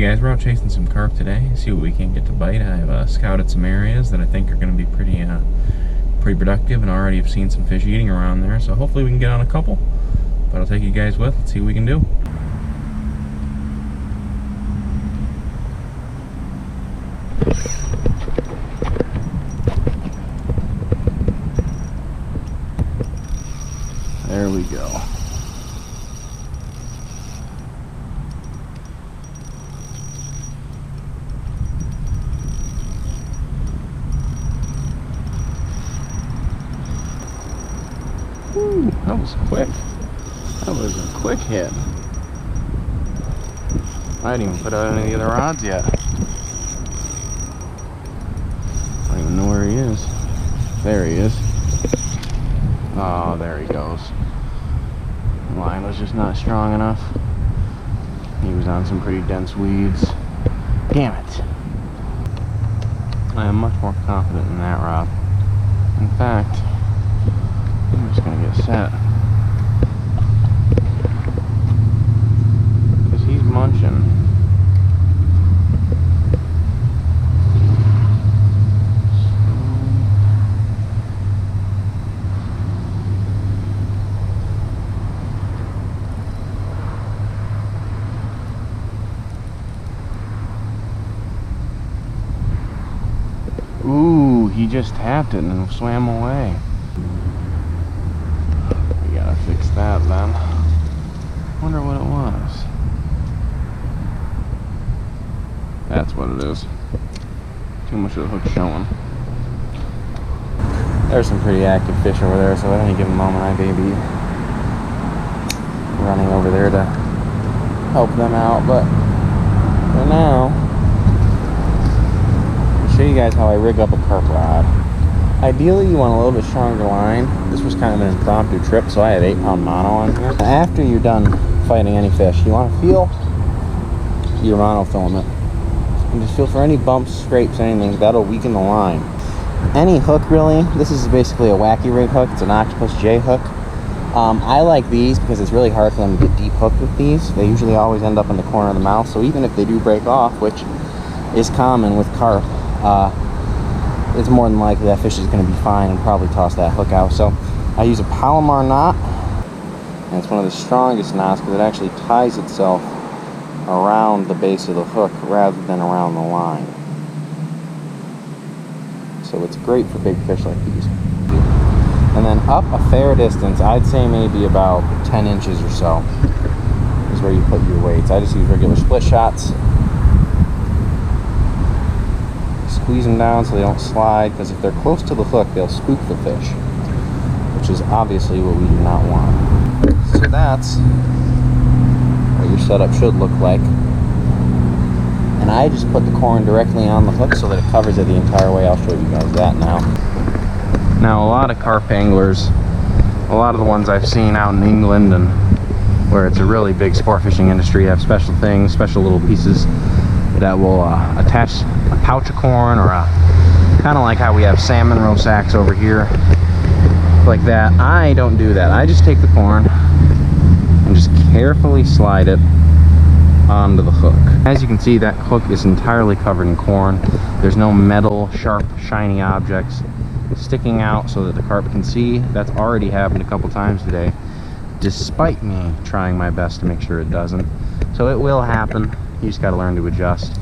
Hey guys, we're out chasing some carp today. See what we can get to bite. I've scouted some areas that I think are going to be pretty productive, and already have seen some fish eating around there. So hopefully we can get on a couple. But I'll take you guys with. Let's see what we can do. There we go. Woo, that was quick. That was a quick hit. I didn't even put out any of the other rods yet. I don't even know where he is. There he is. Oh, there he goes. The line was just not strong enough. He was on some pretty dense weeds. Damn it. I am much more confident in that rod. In fact, I'm just gonna get set. Because he's munching. Ooh, he just tapped it and swam away. We gotta fix that then. Wonder what it was. That's what it is. Too much of the hook showing. There's some pretty active fish over there, so at any given moment I may be running over there to help them out, but for now, show you guys how I rig up a carp rod. Ideally you want a little bit stronger line. This was kind of an impromptu trip, so I have 8-pound mono on here. After you're done fighting any fish, you want to feel your monofilament and just feel for any bumps, scrapes, anything that'll weaken the line. Any hook really. This is basically a wacky rig hook. It's an Octopus J hook. I like these because it's really hard for them to get deep hooked with these. They usually always end up in the corner of the mouth, so even if they do break off, which is common with carp, it's more than likely that fish is going to be fine and probably toss that hook out. So I use a Palomar knot, and it's one of the strongest knots because it actually ties itself around the base of the hook rather than around the line. So it's great for big fish like these. And then up a fair distance, I'd say maybe about 10 inches or so is where you put your weights. I just use regular split shots. Squeeze them down so they don't slide, because if they're close to the hook, they'll spook the fish, which is obviously what we do not want. So that's what your setup should look like. And I just put the corn directly on the hook so that it covers it the entire way. I'll show you guys that now. Now, a lot of carp anglers, a lot of the ones I've seen out in England and where it's a really big sport fishing industry, have special things, special little pieces that will attach a pouch of corn, or kind of like how we have salmon roe sacks over here, like that. I don't do that. I just take the corn and just carefully slide it onto the hook. As you can see, that hook is entirely covered in corn. There's no metal, sharp, shiny objects sticking out so that the carp can see. That's already happened a couple times today, despite me trying my best to make sure it doesn't. So it will happen. You just got to learn to adjust.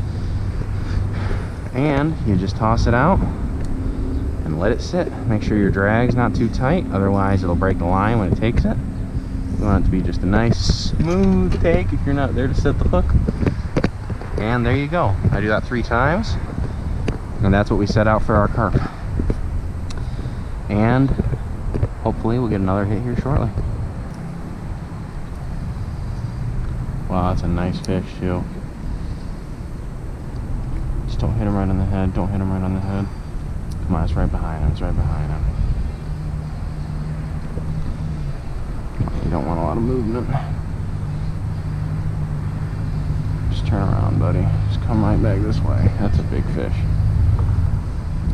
And you just toss it out and let it sit. Make sure your drag's not too tight, otherwise it'll break the line when it takes it. You want it to be just a nice smooth take if you're not there to set the hook. And there you go. I do that 3 times, and that's what we set out for our carp. And hopefully we'll get another hit here shortly. Wow, that's a nice fish too. Just don't hit him right on the head. Don't hit him right on the head. Come on, it's right behind him. It's right behind him. You don't want a lot of movement. Just turn around, buddy. Just come right back this way. That's a big fish.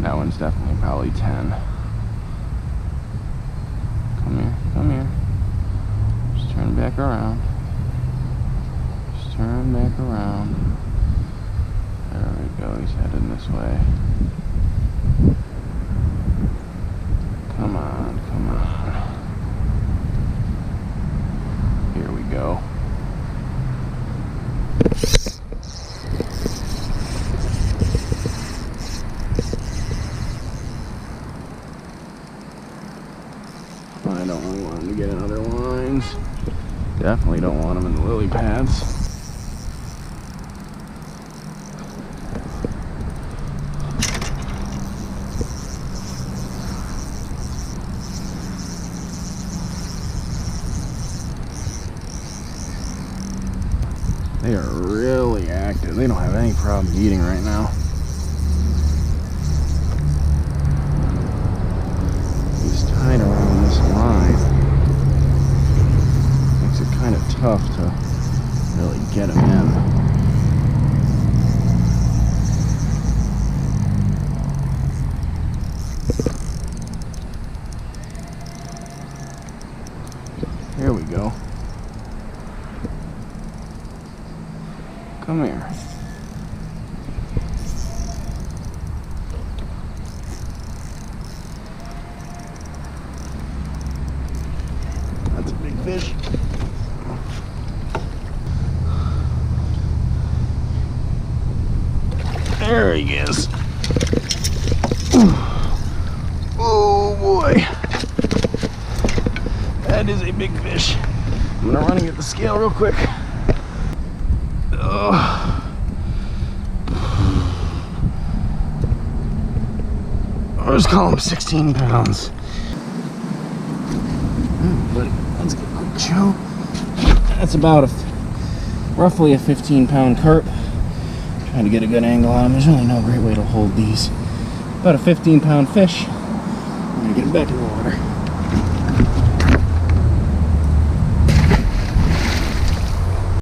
That one's definitely probably 10. Come here. Come here. Just turn back around. Just turn back around. go, he's heading this way. Come on, come on. Here we go. I don't really want him to get in other lines. Definitely don't want him in the lily pads. They are really active. They don't have any problem eating right now. He's tied around this line. Makes it kind of tough to really get him in. Here we go. Come here. That's a big fish. There he is. Oh boy. That is a big fish. I'm gonna run and get the scale real quick. I'll just call him 16 pounds. Buddy, let's get a quick show. That's about roughly a 15-pound carp. Trying to get a good angle on him. There's really no great way to hold these. About a 15-pound fish. I'm gonna get him back in the water.